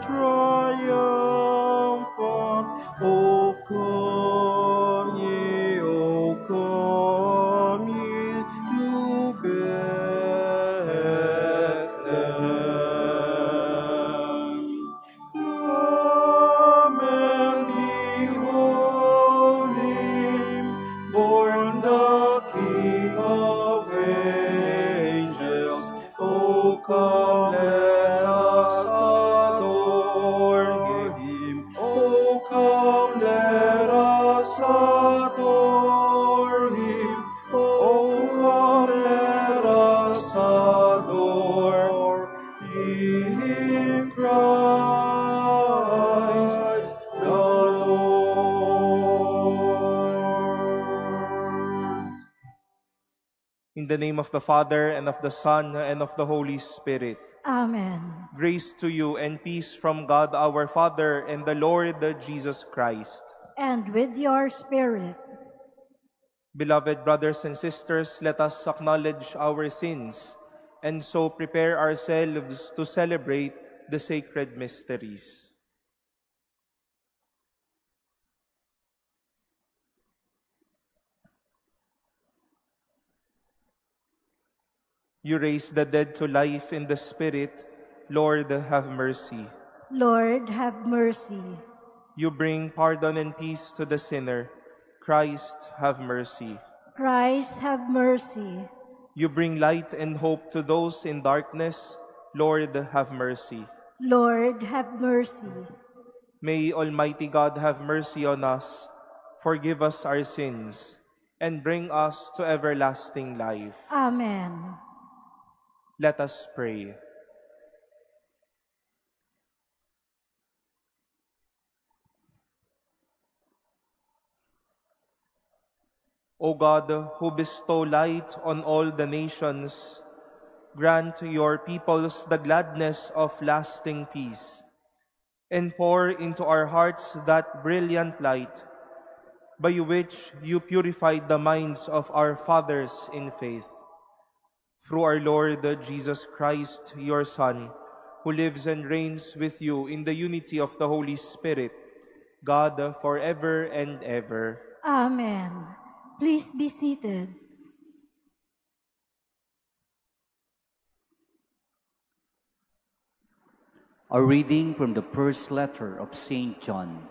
triumphant. O come ye to Bethlehem. Come and behold him, born the King of angels. O come, let us adore him. O come, let us adore him. O come, let us adore him, Christ the Lord. In the name of the Father, and of the Son, and of the Holy Spirit. Amen. Grace to you and peace from God our Father and the Lord Jesus Christ. And with your spirit. Beloved brothers and sisters, let us acknowledge our sins and so prepare ourselves to celebrate the sacred mysteries. You raise the dead to life in the Spirit. Lord, have mercy. Lord, have mercy. You bring pardon and peace to the sinner. Christ, have mercy. Christ, have mercy. You bring light and hope to those in darkness. Lord, have mercy. Lord, have mercy. May Almighty God have mercy on us, forgive us our sins, and bring us to everlasting life. Amen. Let us pray. O God, who bestow light on all the nations, grant your peoples the gladness of lasting peace, and pour into our hearts that brilliant light, by which you purified the minds of our fathers in faith. Through our Lord Jesus Christ, your Son, who lives and reigns with you in the unity of the Holy Spirit, God, forever and ever. Amen. Please be seated. A reading from the first letter of St. John.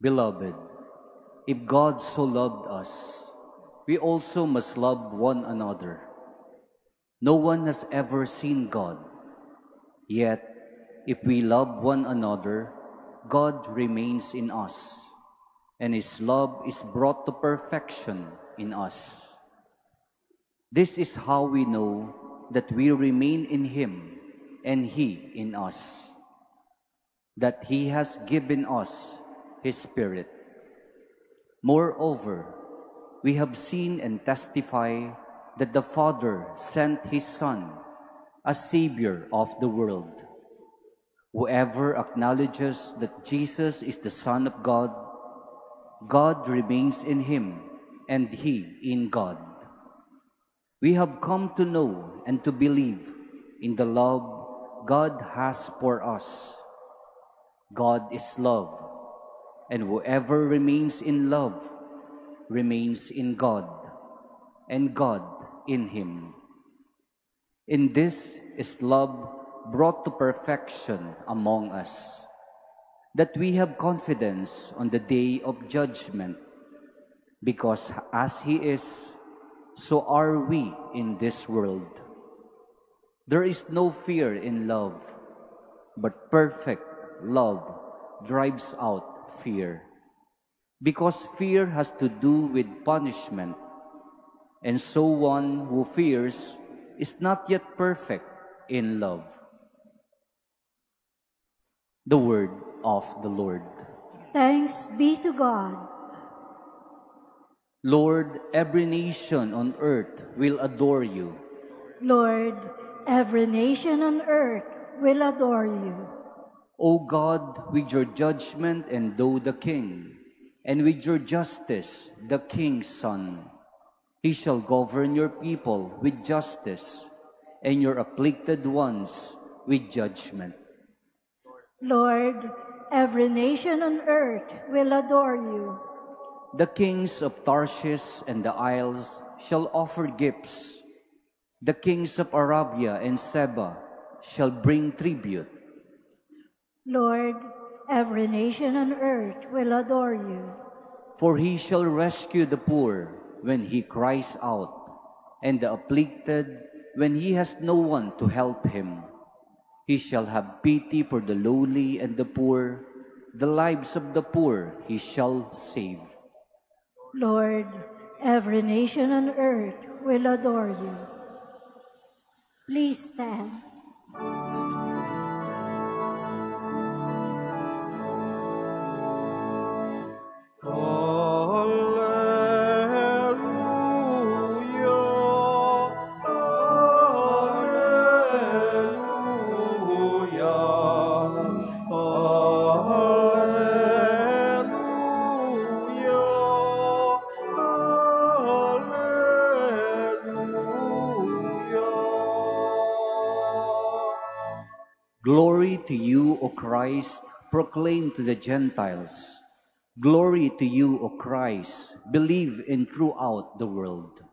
Beloved, if God so loved us, we also must love one another. No one has ever seen God. Yet, if we love one another, God remains in us, and His love is brought to perfection in us. This is how we know that we remain in Him and He in us, that He has given us His Spirit. Moreover, we have seen and testify that the Father sent His Son as Savior of the world. Whoever acknowledges that Jesus is the Son of God, God remains in Him, and He in God. We have come to know and to believe in the love God has for us. God is love, and whoever remains in love remains in God, and God in Him. In this is love brought to perfection among us, that we have confidence on the day of judgment, because as He is, so are we in this world. There is no fear in love, but perfect love drives out fear, because fear has to do with punishment, and so one who fears is not yet perfect in love. The word of the Lord. Thanks be to God. Lord, every nation on earth will adore you. Lord, every nation on earth will adore you. O God, with your judgment endow the king, and with your justice the king's son. He shall govern your people with justice, and your afflicted ones with judgment. Lord, every nation on earth will adore you. The kings of Tarshish and the isles shall offer gifts. The kings of Arabia and Seba shall bring tribute. Lord, every nation on earth will adore you. For he shall rescue the poor when he cries out, and the afflicted when he has no one to help him. He shall have pity for the lowly and the poor. The lives of the poor he shall save. Lord, every nation on earth will adore you. Please stand. Glory to you, O Christ, proclaim to the Gentiles. Glory to you, O Christ, believe in throughout the world.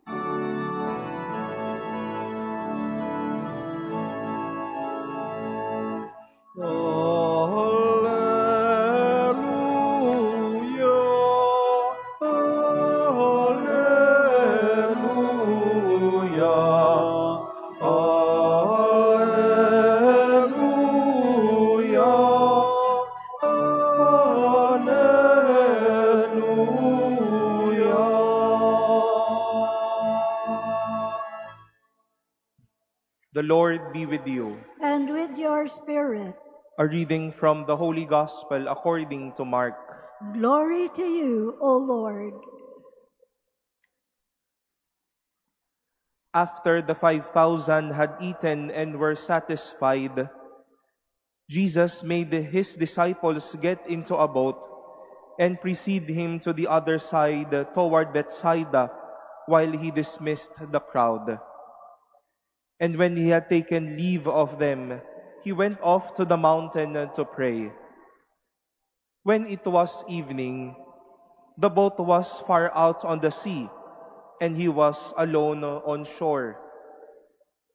The Lord be with you. And with your spirit. A reading from the Holy Gospel according to Mark. Glory to you, O Lord. After the 5,000 had eaten and were satisfied, Jesus made his disciples get into a boat and precede him to the other side toward Bethsaida while he dismissed the crowd. And when he had taken leave of them, he went off to the mountain to pray. When it was evening, the boat was far out on the sea, and he was alone on shore.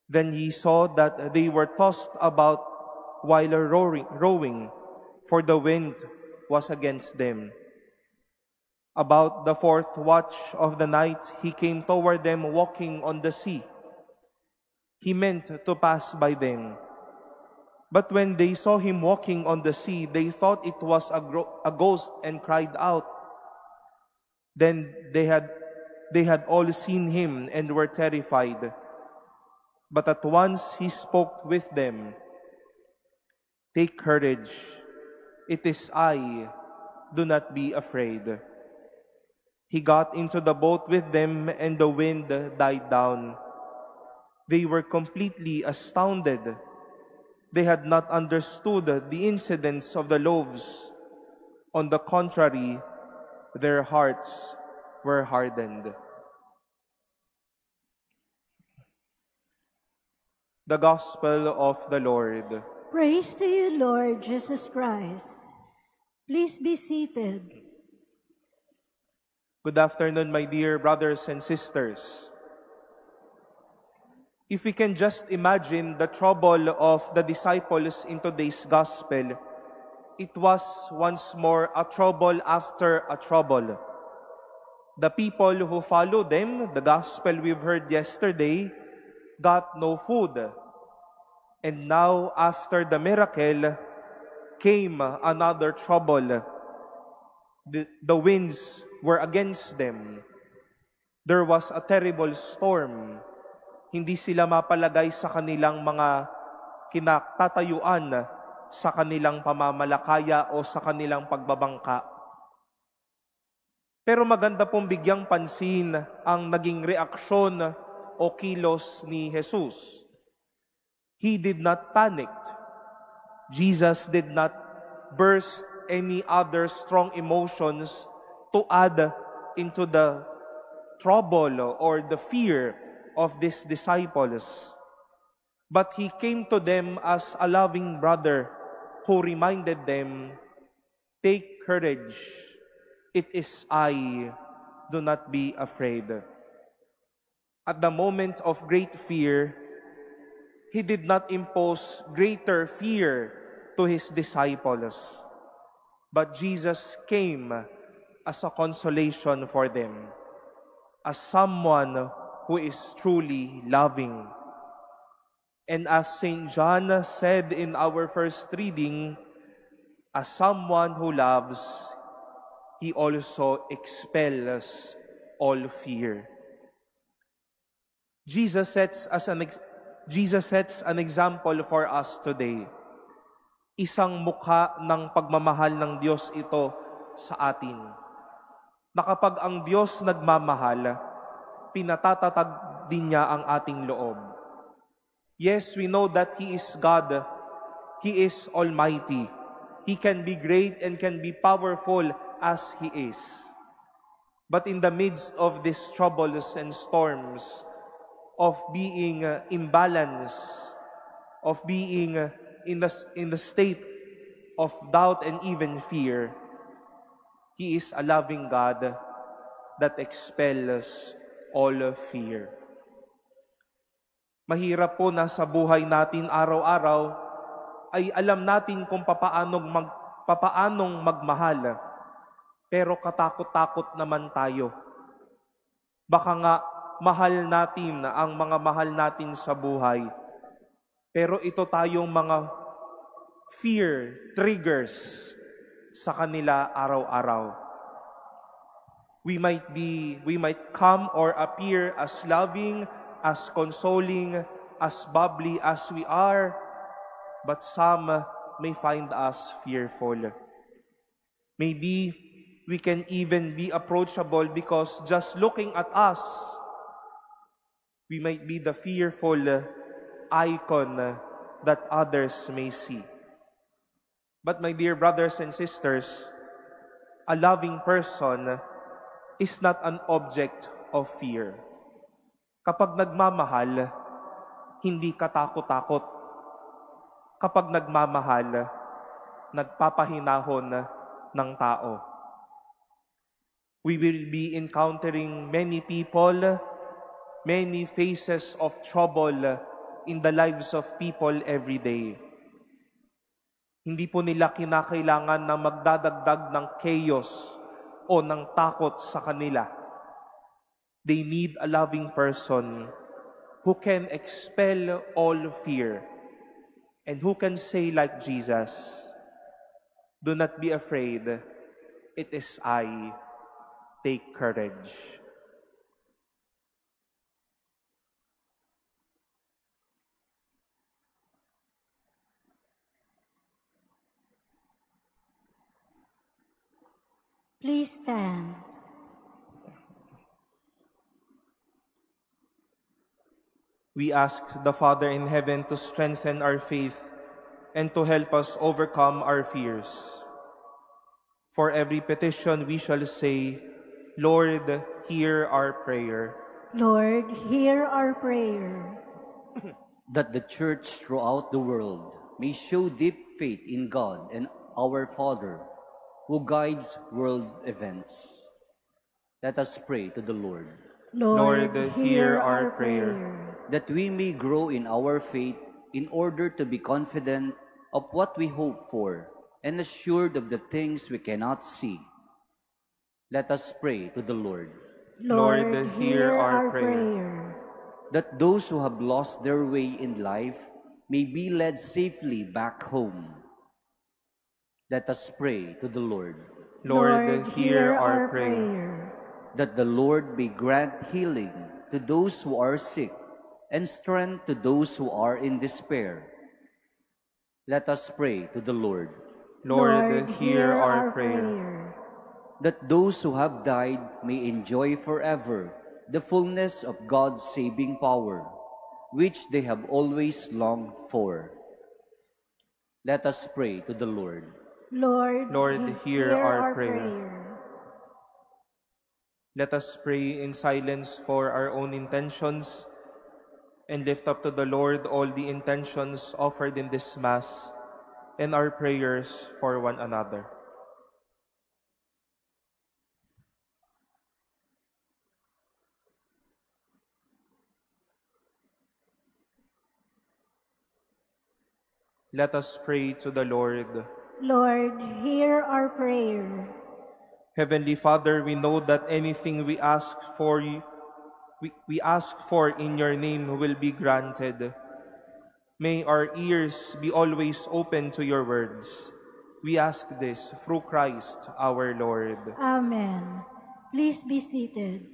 Then he saw that they were tossed about while rowing, for the wind was against them. About the 4th watch of the night, he came toward them walking on the sea. He meant to pass by them. But when they saw him walking on the sea, they thought it was a ghost and cried out. Then they had all seen him and were terrified. But at once he spoke with them. "Take courage. It is I. Do not be afraid." He got into the boat with them, and the wind died down. They were completely astounded. They had not understood the incidents of the loaves. On the contrary, their hearts were hardened. The Gospel of the Lord. Praise to you, Lord Jesus Christ. Please be seated. Good afternoon, my dear brothers and sisters. If we can just imagine the trouble of the disciples in today's gospel, it was once more a trouble after a trouble. The people who followed them, the gospel we've heard yesterday, got no food. And now, after the miracle, came another trouble. The winds were against them. There was a terrible storm. Hindi sila mapalagay sa kanilang mga kinatatayuan, sa kanilang pamamalakaya o sa kanilang pagbabangka. Pero maganda pong bigyang pansin ang naging reaksyon o kilos ni Jesus. He did not panic. Jesus did not burst any other strong emotions to add into the trouble or the fear of these disciples. But he came to them as a loving brother who reminded them, "Take courage, it is I, do not be afraid." At the moment of great fear, he did not impose greater fear to his disciples, but Jesus came as a consolation for them, as someone who is truly loving. And as St. John said in our first reading, as someone who loves, he also expels all fear. Jesus sets an example for us today. Isang mukha ng pagmamahal ng Diyos ito sa atin. Na kapag ang Diyos nagmamahal, pinatatatag din niya ang ating loob. Yes, we know that He is God. He is Almighty. He can be great and can be powerful as He is. But in the midst of these troubles and storms, of being imbalanced, of being in the state of doubt and even fear, He is a loving God that expels all fear. Mahirap po na sa buhay natin araw-araw ay alam natin kung papaanong magmahal, pero katakot-takot naman tayo. Baka nga mahal natin ang mga mahal natin sa buhay, pero ito tayong mga fear triggers sa kanila araw-araw. We might come or appear as loving, as consoling, as bubbly as we are, but some may find us fearful. Maybe we can even be approachable because just looking at us, we might be the fearful icon that others may see. But my dear brothers and sisters, a loving person is not an object of fear. Kapag nagmamahal, hindi katakot-takot. Kapag nagmamahal, nagpapahinahon ng tao. We will be encountering many people, many faces of trouble in the lives of people every day. Hindi po nila kinakailangan na magdadagdag ng chaos o ng takot sa kanila. They need a loving person who can expel all fear and who can say like Jesus, "Do not be afraid, it is I, take courage." Please stand. We ask the Father in heaven to strengthen our faith and to help us overcome our fears. For every petition we shall say, "Lord, hear our prayer." Lord, hear our prayer. That the Church throughout the world may show deep faith in God and our Father, who guides world events. Let us pray to the Lord. Lord, hear our prayer. That we may grow in our faith in order to be confident of what we hope for and assured of the things we cannot see. Let us pray to the Lord. Lord, hear our prayer. That those who have lost their way in life may be led safely back home. Let us pray to the Lord. Lord, hear our prayer. That the Lord may grant healing to those who are sick and strength to those who are in despair. Let us pray to the Lord. Lord, hear our prayer. That those who have died may enjoy forever the fullness of God's saving power, which they have always longed for. Let us pray to the Lord. Lord, hear our prayer. Let us pray in silence for our own intentions and lift up to the Lord all the intentions offered in this Mass and our prayers for one another. Let us pray to the Lord. Lord, hear our prayer. Heavenly Father, we know that anything we ask for we ask for in your name will be granted. May our ears be always open to your words. We ask this through Christ our Lord. Amen. Please be seated.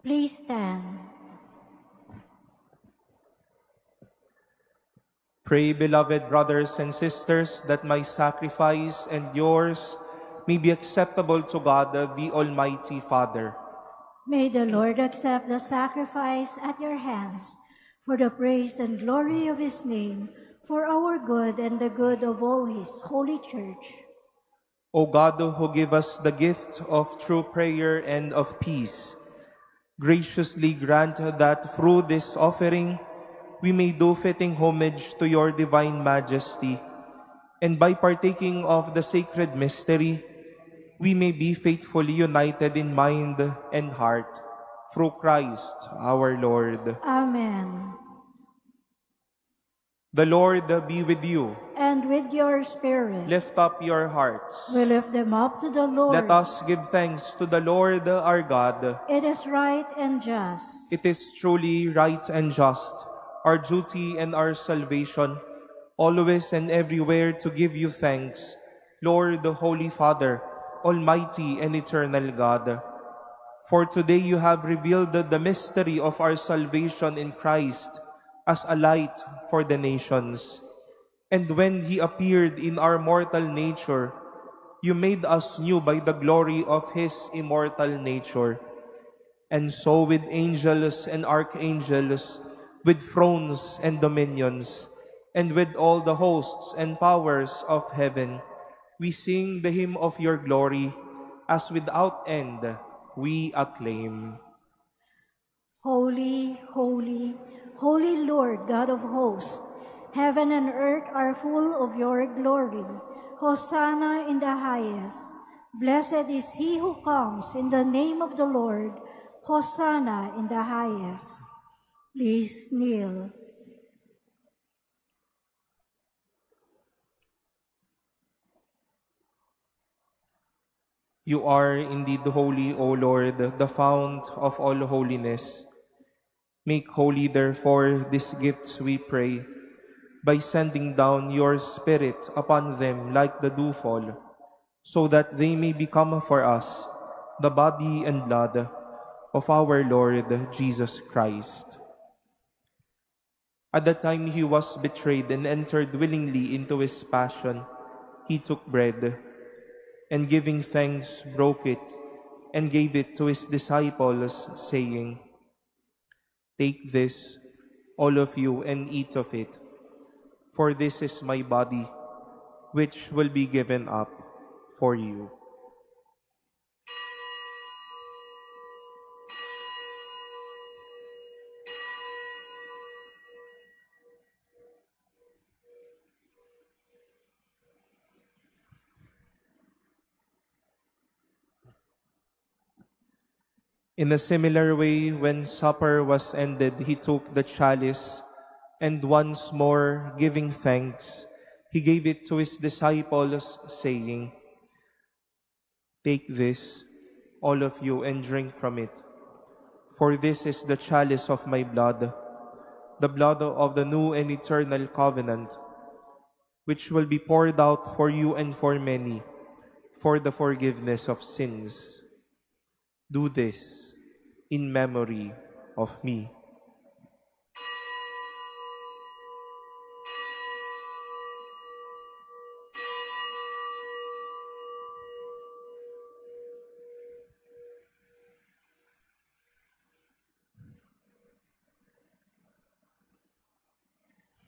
Please stand. Pray, beloved brothers and sisters, that my sacrifice and yours may be acceptable to God, the Almighty Father. May the Lord accept the sacrifice at your hands for the praise and glory of his name, for our good and the good of all his holy church. O God, who give us the gift of true prayer and of peace, graciously grant that through this offering we may do fitting homage to your divine majesty, and by partaking of the sacred mystery, we may be faithfully united in mind and heart, through Christ our Lord. Amen. The Lord be with you. And with your spirit. Lift up your hearts. We lift them up to the Lord. Let us give thanks to the Lord our God. It is right and just. It is truly right and just, our duty and our salvation, always and everywhere to give you thanks, Lord, the Holy Father, Almighty and eternal God. For today you have revealed the mystery of our salvation in Christ as a light for the nations. And when he appeared in our mortal nature, you made us new by the glory of his immortal nature. And so with angels and archangels, with thrones and dominions, and with all the hosts and powers of heaven, we sing the hymn of your glory, as without end we acclaim. Holy, holy, holy Lord God of hosts, heaven and earth are full of your glory. Hosanna in the highest. Blessed is he who comes in the name of the Lord. Hosanna in the highest. Please kneel. You are indeed holy, O Lord, the fount of all holiness. Make holy, therefore, these gifts, we pray, by sending down your Spirit upon them like the dewfall, so that they may become for us the body and blood of our Lord Jesus Christ. At the time he was betrayed and entered willingly into his passion, he took bread, and giving thanks, broke it, and gave it to his disciples, saying, "Take this, all of you, and eat of it, for this is my body, which will be given up for you." In a similar way, when supper was ended, he took the chalice, and once more giving thanks, he gave it to his disciples, saying, "Take this, all of you, and drink from it. For this is the chalice of my blood, the blood of the new and eternal covenant, which will be poured out for you and for many, for the forgiveness of sins. Do this in memory of me."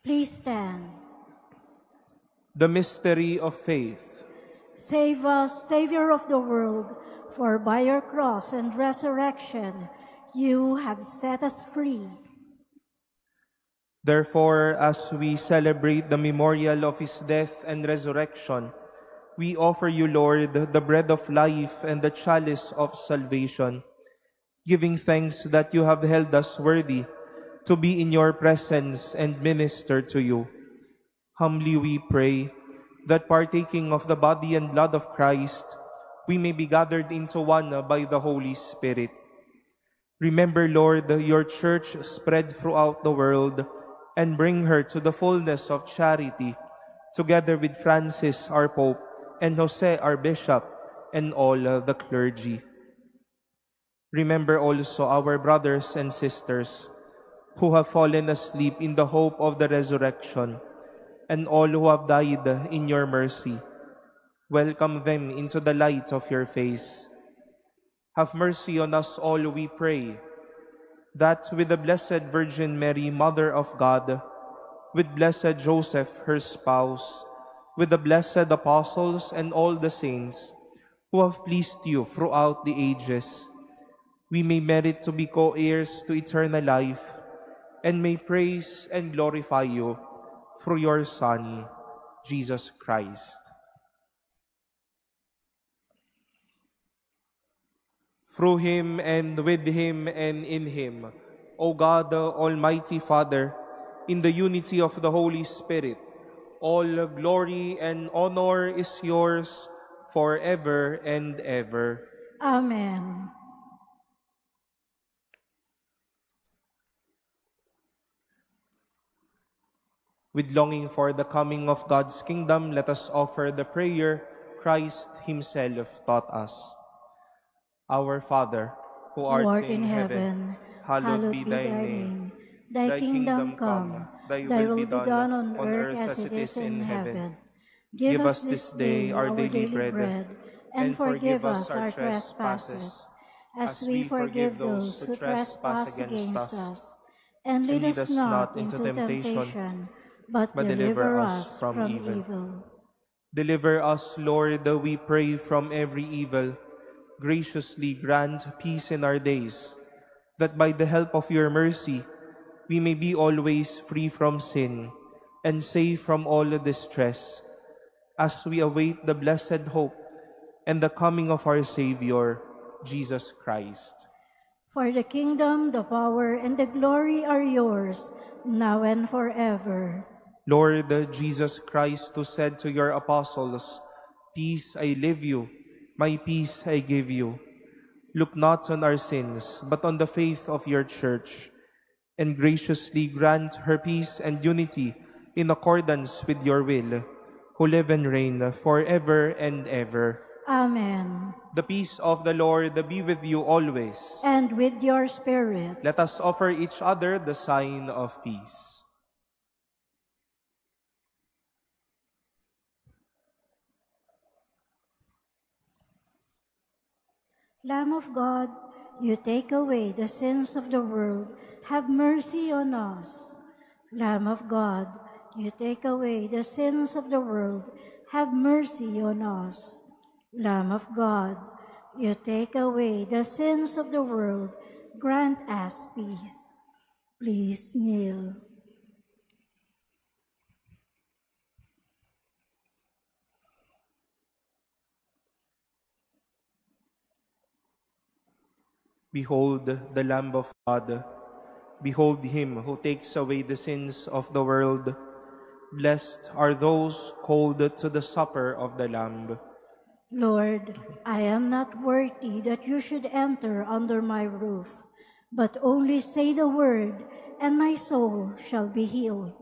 Please stand. The mystery of faith. Save us, Savior of the world, for by your cross and resurrection you have set us free. Therefore, as we celebrate the memorial of his death and resurrection, we offer you, Lord, the bread of life and the chalice of salvation, giving thanks that you have held us worthy to be in your presence and minister to you. Humbly we pray that partaking of the body and blood of Christ, we may be gathered into one by the Holy Spirit. Remember, Lord, your church spread throughout the world, and bring her to the fullness of charity, together with Francis, our Pope, and Jose, our Bishop, and all the clergy. Remember also our brothers and sisters who have fallen asleep in the hope of the resurrection, and all who have died in your mercy. Welcome them into the light of your face. Have mercy on us all, we pray, that with the Blessed Virgin Mary, Mother of God, with Blessed Joseph, her spouse, with the blessed apostles and all the saints who have pleased you throughout the ages, we may merit to be co-heirs to eternal life, and may praise and glorify you through your Son, Jesus Christ. Through him, and with him, and in him, O God, the Almighty Father, in the unity of the Holy Spirit, all glory and honor is yours forever and ever. Amen. With longing for the coming of God's kingdom, let us offer the prayer Christ himself taught us. Our Father, who art in heaven, hallowed be thy name. Thy kingdom come, thy will be done on earth as it is in heaven. Give us this day our daily bread, and forgive us our trespasses, as we forgive those who trespass against us. And lead us not into temptation, but deliver us from evil. Deliver us, Lord, we pray, from every evil. Graciously grant peace in our days, that by the help of your mercy, we may be always free from sin and safe from all distress, as we await the blessed hope and the coming of our Savior, Jesus Christ. For the kingdom, the power, and the glory are yours, now and forever. Lord Jesus Christ, who said to your apostles, "Peace I leave you, my peace I give you," look not on our sins, but on the faith of your church, and graciously grant her peace and unity in accordance with your will, who live and reign forever and ever. Amen. The peace of the Lord be with you always. And with your spirit. Let us offer each other the sign of peace. Lamb of God, you take away the sins of the world, have mercy on us. Lamb of God, you take away the sins of the world, have mercy on us. Lamb of God, you take away the sins of the world, grant us peace. Please kneel. Behold the Lamb of God. Behold him who takes away the sins of the world. Blessed are those called to the supper of the Lamb. Lord, I am not worthy that you should enter under my roof, but only say the word, and my soul shall be healed.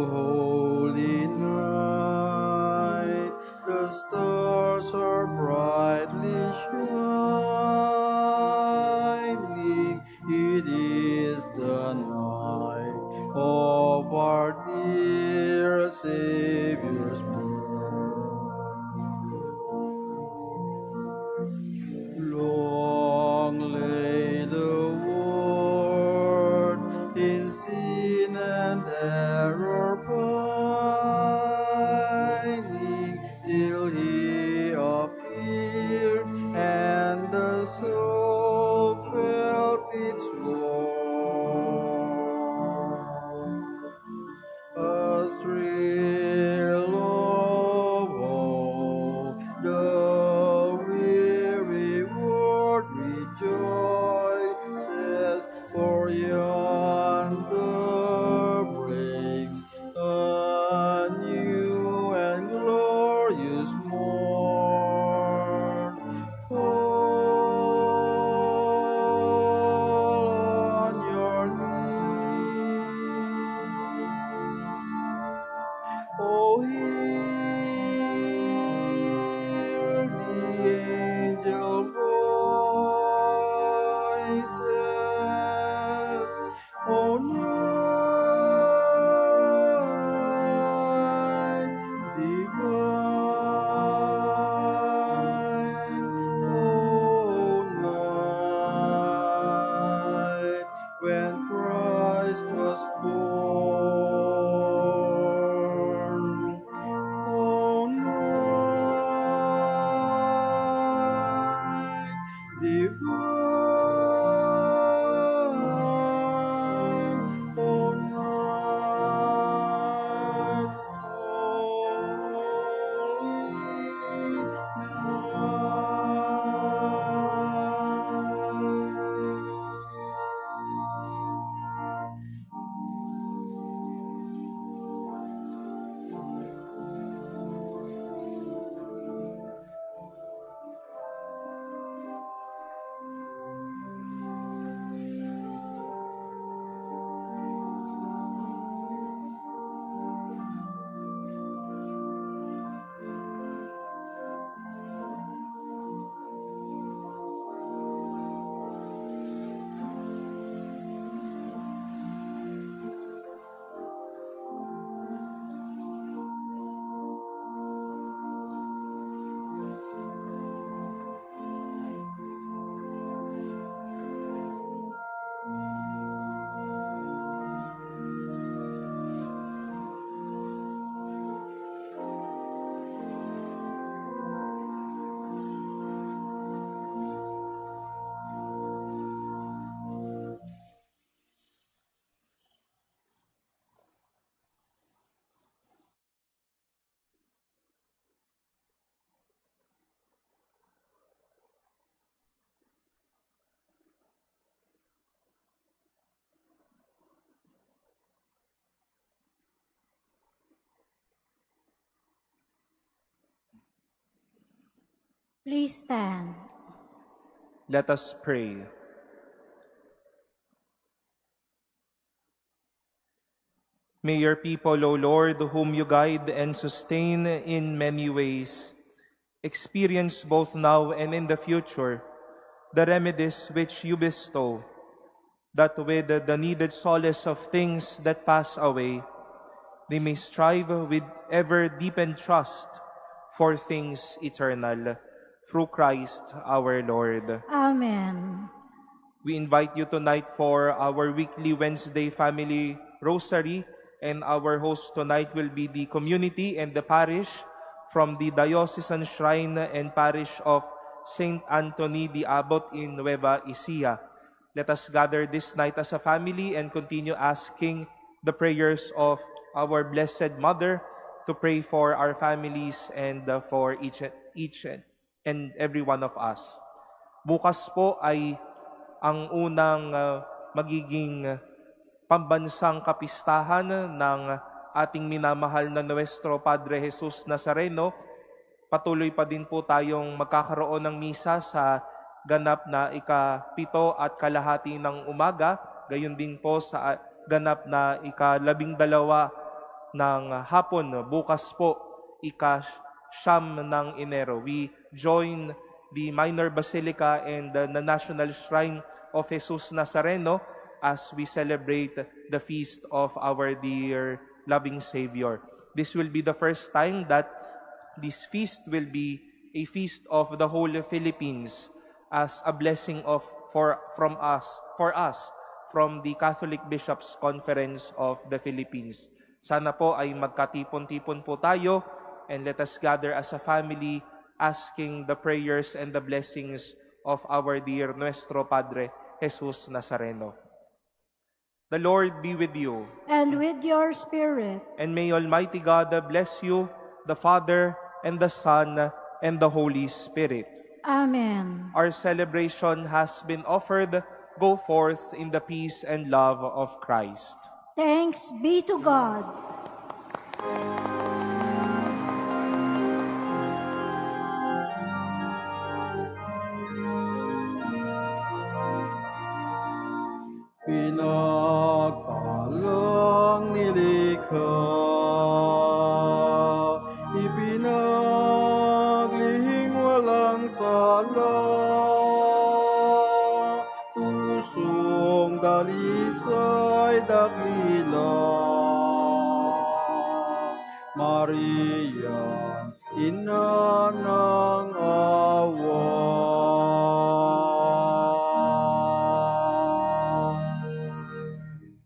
Holy night, the stars are brightly shining. It is the night of our dear Savior's birth. Long lay the world in sin and error pining, till he appeared, and the soul felt its warmth. A thrill Please stand. Let us pray. May your people, O Lord, whom you guide and sustain in many ways, experience both now and in the future the remedies which you bestow, that with the needed solace of things that pass away, they may strive with ever deepened trust for things eternal. Through Christ our Lord. Amen. We invite you tonight for our weekly Wednesday Family Rosary, and our host tonight will be the community and the parish from the Diocesan Shrine and Parish of St. Anthony the Abbot in Nueva Ecija. Let us gather this night as a family and continue asking the prayers of our Blessed Mother to pray for our families and for each and every one of us. Bukas po ay ang unang magiging pambansang kapistahan ng ating minamahal na Nuestro Padre Jesus Nazareno. Patuloy pa din po tayong magkakaroon ng misa sa ganap na ika-7 at kalahati ng umaga, gayon din po sa ganap na ika-12 ng hapon, bukas po ika-9 ng Enero. We join the Minor Basilica and the National Shrine of Jesus Nazareno as we celebrate the feast of our dear loving Savior. This will be the first time that this feast will be a feast of the whole Philippines as a blessing for us from the Catholic Bishops' Conference of the Philippines. Sana po ay magkatipon-tipon po tayo and let us gather as a family asking the prayers and the blessings of our dear Nuestro Padre Jesus Nazareno. The Lord be with you. And with your spirit. And may Almighty God bless you, the Father, and the Son, and the Holy Spirit. Amen. Our celebration has been offered. Go forth in the peace and love of Christ. Thanks be to God. Pinagpalang nilikha, ipinaglihing walang sala, pusong dalisay dakila. Maria, Ina ng awa,